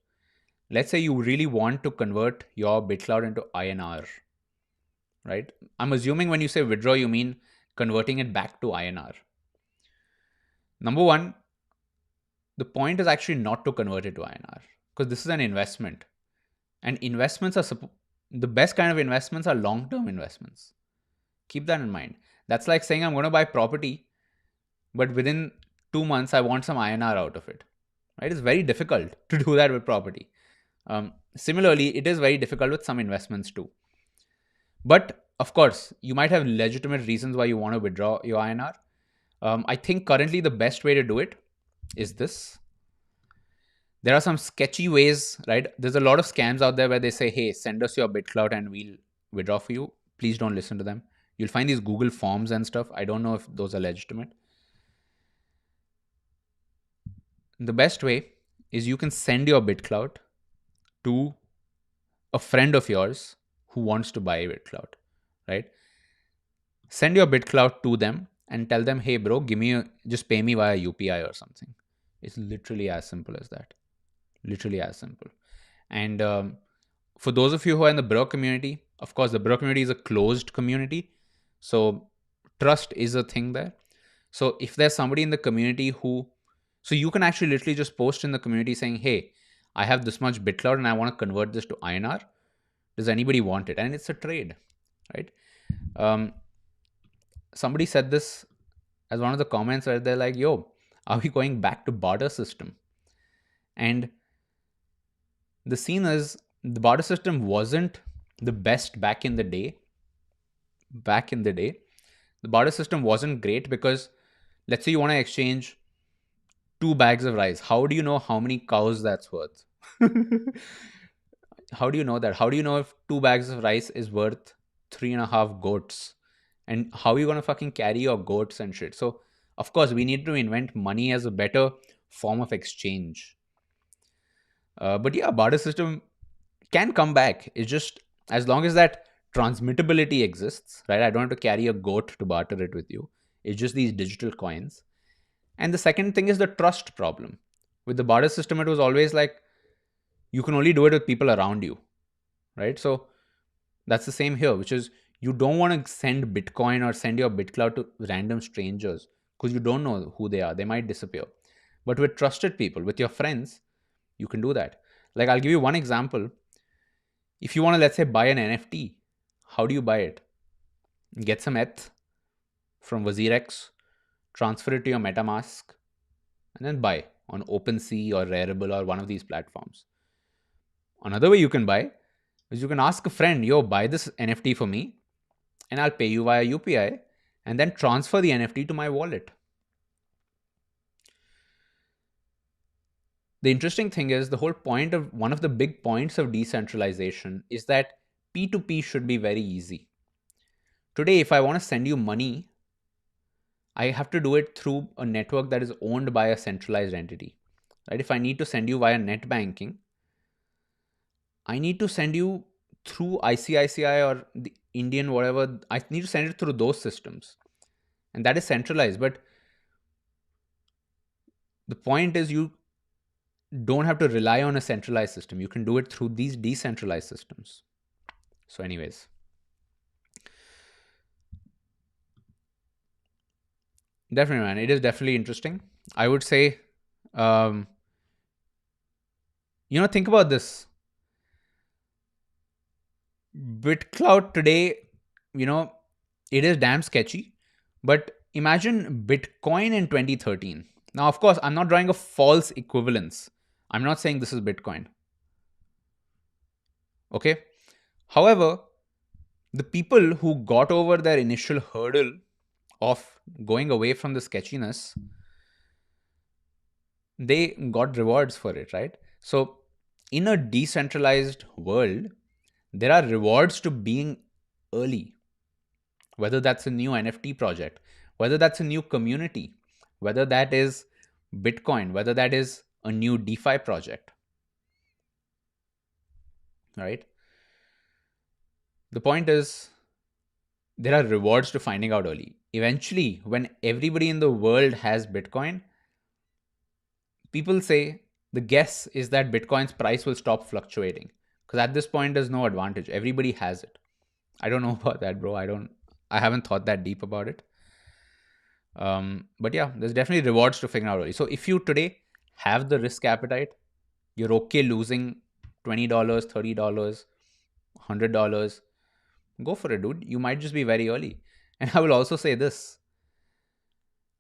Let's say you really want to convert your BitClout into INR, right? I'm assuming when you say withdraw, you mean converting it back to INR. Number one, the point is actually not to convert it to INR, because this is an investment. And investments are the best kind of investments are long-term investments. Keep that in mind. That's like saying I'm going to buy property, but within 2 months I want some INR out of it. Right? It's very difficult to do that with property. Similarly, it is very difficult with some investments too. But of course, you might have legitimate reasons why you want to withdraw your INR. I think currently the best way to do it is this. There are some sketchy ways, right? There's a lot of scams out there where they say, hey, send us your BitClout and we'll withdraw for you. Please don't listen to them. You'll find these Google forms and stuff. I don't know if those are legitimate. The best way is you can send your BitClout to a friend of yours who wants to buy BitClout, right? Send your BitClout to them and tell them, hey, bro, just pay me via UPI or something. It's literally as simple as that. Literally as simple. And for those of you who are in the bro community, of course, the bro community is a closed community. So trust is a thing there. So if there's somebody in the community so you can actually literally just post in the community saying, hey, I have this much BitClout and I want to convert this to INR. Does anybody want it? And it's a trade, right? Somebody said this as one of the comments where they're like, yo, are we going back to barter system? And the scene is, the barter system wasn't the best back in the day. The barter system wasn't great because let's say you want to exchange 2 bags of rice. How do you know how many cows that's worth? How do you know that? How do you know if 2 bags of rice is worth 3.5 goats? And how are you going to fucking carry your goats and shit? So, of course, we need to invent money as a better form of exchange. But yeah, barter system can come back. It's just As long as that transmittability exists, right? I don't have to carry a goat to barter it with you. It's just these digital coins. And the second thing is the trust problem. With the barter system, it was always like you can only do it with people around you, right? So that's the same here, which is you don't want to send Bitcoin or send your BitClout to random strangers because you don't know who they are. They might disappear. But with trusted people, with your friends, you can do that. Like, I'll give you one example. If you want to, let's say, buy an NFT, how do you buy it? Get some ETH from WazirX, transfer it to your MetaMask, and then buy on OpenSea or Rarible or one of these platforms. Another way you can buy is you can ask a friend, yo, buy this NFT for me, and I'll pay you via UPI, and then transfer the NFT to my wallet. The interesting thing is the whole point of one of the big points of decentralization is that P2P should be very easy. Today, if I want to send you money, I have to do it through a network that is owned by a centralized entity. Right? If I need to send you via net banking, I need to send you through ICICI or the Indian whatever. I need to send it through those systems, and that is centralized. But the point is, you don't have to rely on a centralized system. You can do it through these decentralized systems. So, anyways, definitely, man, it is definitely interesting. I would say, um, think about this. BitClout today, you know, it is damn sketchy. But imagine Bitcoin in 2013. Now, of course, I'm not drawing a false equivalence. I'm not saying this is Bitcoin. Okay. However, the people who got over their initial hurdle of going away from the sketchiness, they got rewards for it, right? So, in a decentralized world, there are rewards to being early, whether that's a new NFT project, whether that's a new community, whether that is Bitcoin, whether that is a new DeFi project, right? The point is, there are rewards to finding out early. Eventually, when everybody in the world has Bitcoin, people say the guess is that Bitcoin's price will stop fluctuating because at this point, there's no advantage. Everybody has it. I don't know about that, bro. I haven't thought that deep about it. But yeah, there's definitely rewards to figuring out early. So if you today have the risk appetite, you're okay losing $20, $30, $100. Go for it, dude. You might just be very early. And I will also say this: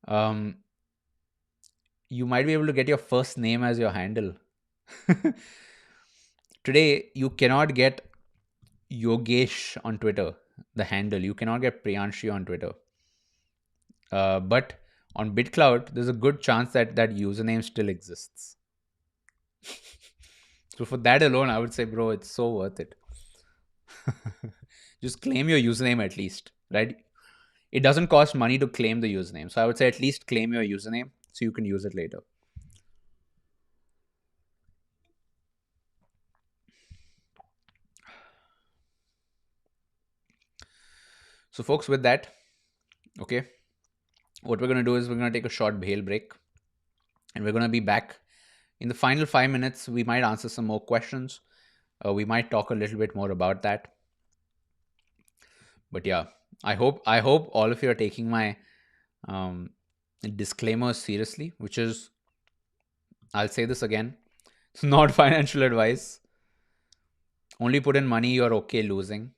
um, you might be able to get your first name as your handle. Today, you cannot get Yogesh on Twitter, the handle. You cannot get Priyanshi on Twitter. But on BitClout, there's a good chance that that username still exists. So for that alone, I would say, bro, it's so worth it. Just claim your username at least, right? It doesn't cost money to claim the username. So I would say at least claim your username so you can use it later. So, folks, with that, okay, what we're going to do is we're going to take a short bail break and we're going to be back in the final 5 minutes. We might answer some more questions. We might talk a little bit more about that. But yeah, I hope all of you are taking my disclaimers seriously, which is, I'll say this again, it's not financial advice. Only put in money you're okay losing.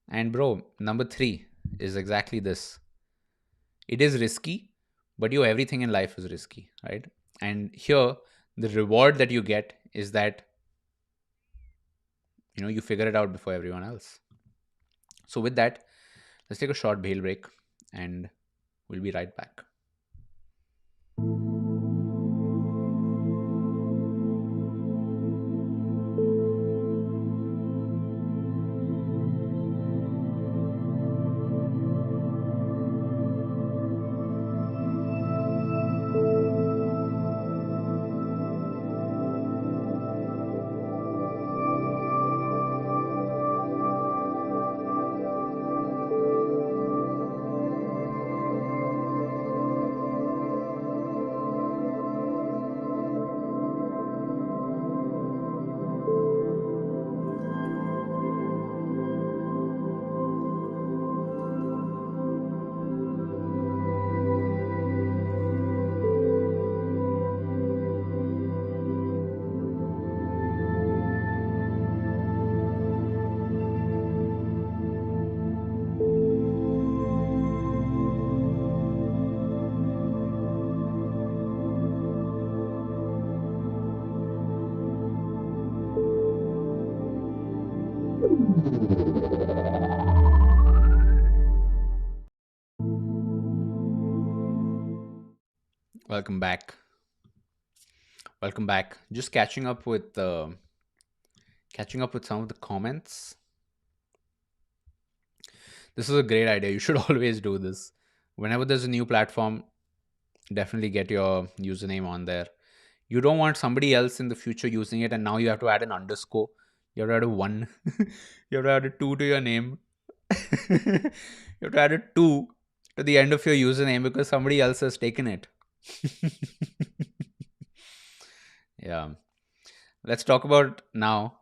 And bro, number 3 is exactly this. It is risky, but everything in life is risky, right? And here, the reward that you get is that you figure it out before everyone else. So with that, let's take a short bail break, and we'll be right back. Welcome back. Welcome back. Just catching up with some of the comments. This is a great idea. You should always do this. Whenever there's a new platform, definitely get your username on there. You don't want somebody else in the future using it, and now you have to add an underscore. You have to add a one. You have to add a two to your name. You have to add a two to the end of your username because somebody else has taken it. Yeah. Let's talk about now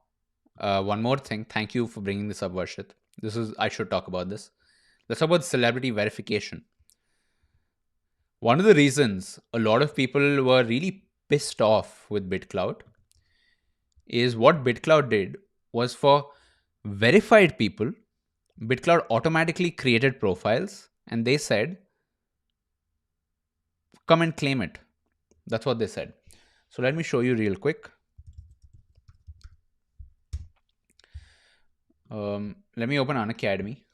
one more thing. Thank you for bringing this up, Varshit. I should talk about this. Let's talk about celebrity verification. One of the reasons a lot of people were really pissed off with BitClout is what BitClout did was for verified people, BitClout automatically created profiles and they said, come and claim it. That's what they said. So let me show you real quick. Let me open Unacademy.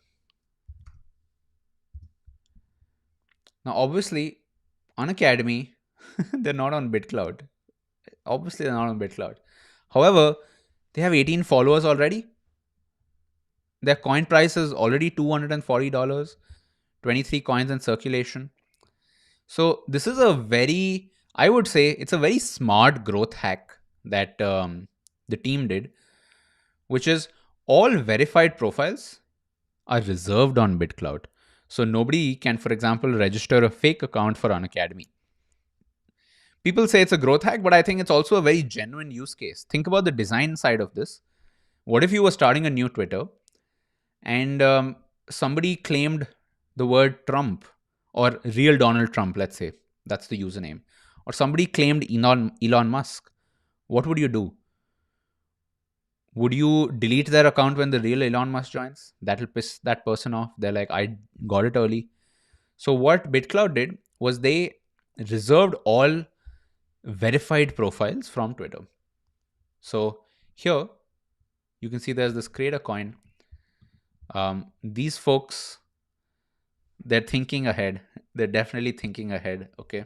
Now, obviously, Unacademy, they're not on BitClout. Obviously, they're not on BitClout. However, they have 18 followers already. Their coin price is already $240, 23 coins in circulation. So this is I would say it's a very smart growth hack that the team did, which is all verified profiles are reserved on BitClout. So nobody can, for example, register a fake account for Unacademy. People say it's a growth hack, but I think it's also a very genuine use case. Think about the design side of this. What if you were starting a new Twitter and somebody claimed the word Trump or real Donald Trump, let's say, that's the username, or somebody claimed Elon Musk? What would you do? Would you delete their account when the real Elon Musk joins? That'll piss that person off. They're like, I got it early. So what BitClout did was they reserved all verified profiles from Twitter. So here you can see there's this create a coin. These folks, they're thinking ahead. They're definitely thinking ahead. Okay.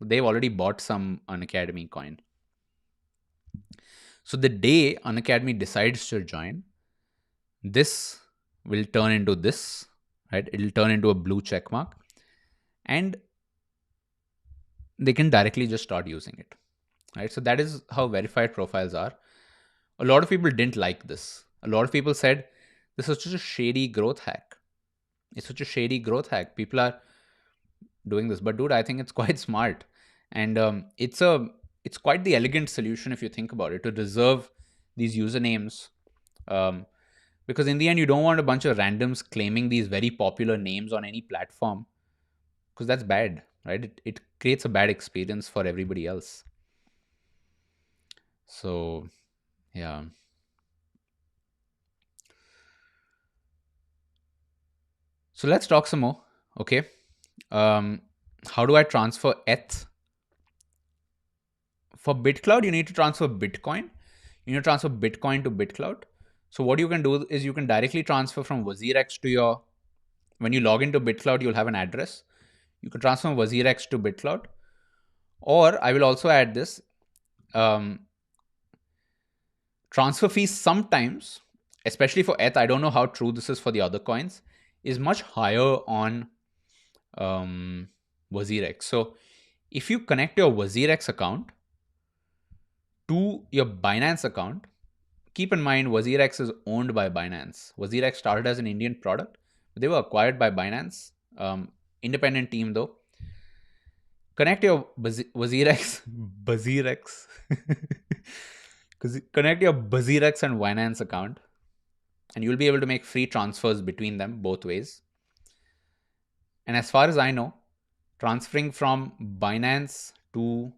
They've already bought some Unacademy coin. So the day Unacademy decides to join, this will turn into this, right? It'll turn into a blue check mark and they can directly just start using it, right? So that is how verified profiles are. A lot of people didn't like this. A lot of people said this is just a shady growth hack. It's such a shady growth hack. People are doing this, but dude, I think it's quite smart, and it's quite the elegant solution if you think about it, to reserve these usernames, because in the end you don't want a bunch of randoms claiming these very popular names on any platform, because that's bad, right? It creates a bad experience for everybody else. So yeah. So let's talk some more. Okay. How do I transfer ETH? For BitClout, you need to transfer Bitcoin. You need to transfer Bitcoin to BitClout. So what you can do is you can directly transfer from WazirX to your, when you log into BitClout, you'll have an address. You can transfer from WazirX to BitClout. Or I will also add this. Transfer fees sometimes, especially for ETH, I don't know how true this is for the other coins, is much higher on WazirX. So if you connect your WazirX account to your Binance account, keep in mind WazirX is owned by Binance. WazirX started as an Indian product, but they were acquired by Binance. Independent team though. Connect your WazirX, connect your WazirX and Binance account, and you'll be able to make free transfers between them both ways. And as far as I know, transferring from Binance to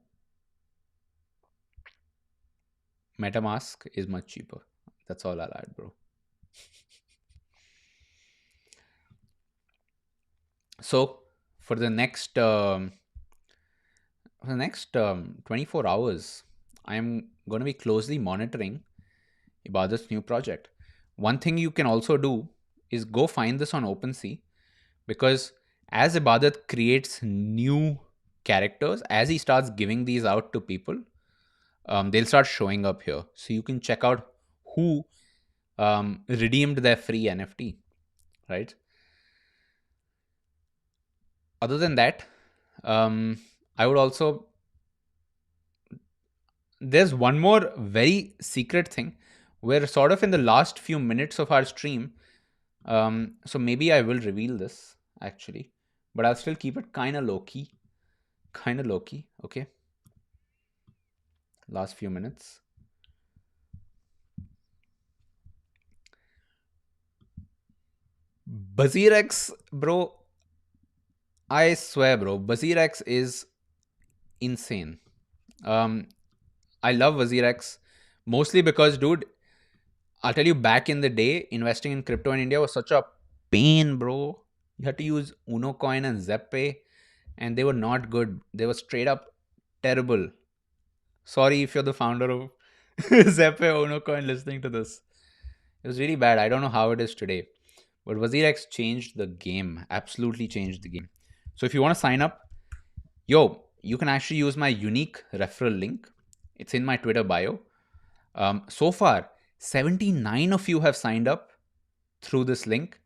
MetaMask is much cheaper. That's all I'll add, bro. So for the next 24 hours, I am going to be closely monitoring Ibadat's new project. One thing you can also do is go find this on OpenSea, because as Ibadat creates new characters, as he starts giving these out to people, they'll start showing up here. So you can check out who redeemed their free NFT, right? Other than that, I would also, there's one more very secret thing. We're sort of in the last few minutes of our stream. So maybe I will reveal this actually, but I'll still keep it kind of low key. Kind of low key. Okay. Last few minutes. Bazirex, bro. I swear, bro. Bazirex is insane. Um, I love Bazirex mostly because, dude, I'll tell you, back in the day, investing in crypto in India was such a pain, bro. You had to use Uno Coin and ZepPay, and they were not good. They were straight up terrible. Sorry if you're the founder of ZepPay or Uno Coin listening to this. It was really bad. I don't know how it is today. But WazirX changed the game. Absolutely changed the game. So if you want to sign up, yo, you can actually use my unique referral link. It's in my Twitter bio. So far, 79 of you have signed up through this link.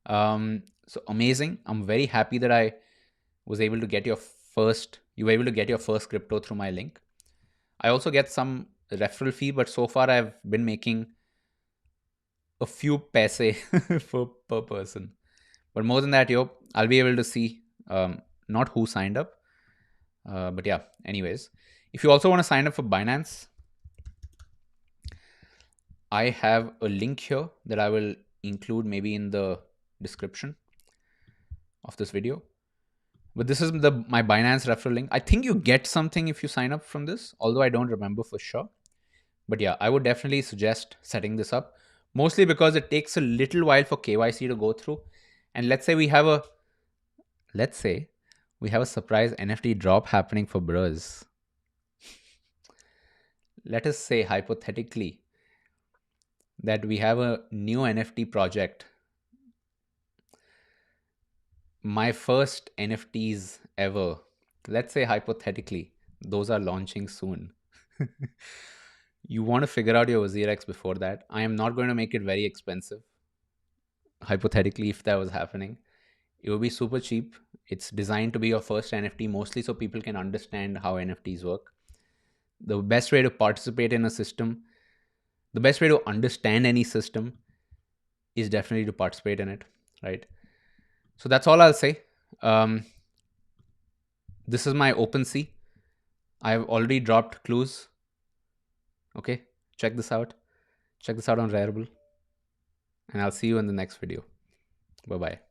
So amazing. I'm very happy that I was able to get you were able to get your first crypto through my link. I also get some referral fee, but so far I've been making a few paise per person. But more than that, yo, I'll be able to see not who signed up. But yeah, anyways, if you also want to sign up for Binance, I have a link here that I will include maybe in the description of this video. But this is my Binance referral link. I think you get something if you sign up from this, although I don't remember for sure. But yeah, I would definitely suggest setting this up, mostly because it takes a little while for KYC to go through. And let's say we have a surprise NFT drop happening for bros. Let us say hypothetically that we have a new NFT project. My first NFTs ever. Let's say hypothetically, those are launching soon. You want to figure out your WazirX before that. I am not going to make it very expensive. Hypothetically, if that was happening, it would be super cheap. It's designed to be your first NFT, mostly so people can understand how NFTs work. The best way to participate in a system, the best way to understand any system is definitely to participate in it, right? So that's all I'll say. This is my OpenSea. I've already dropped clues. Okay, check this out. Check this out on Rarible. And I'll see you in the next video. Bye bye.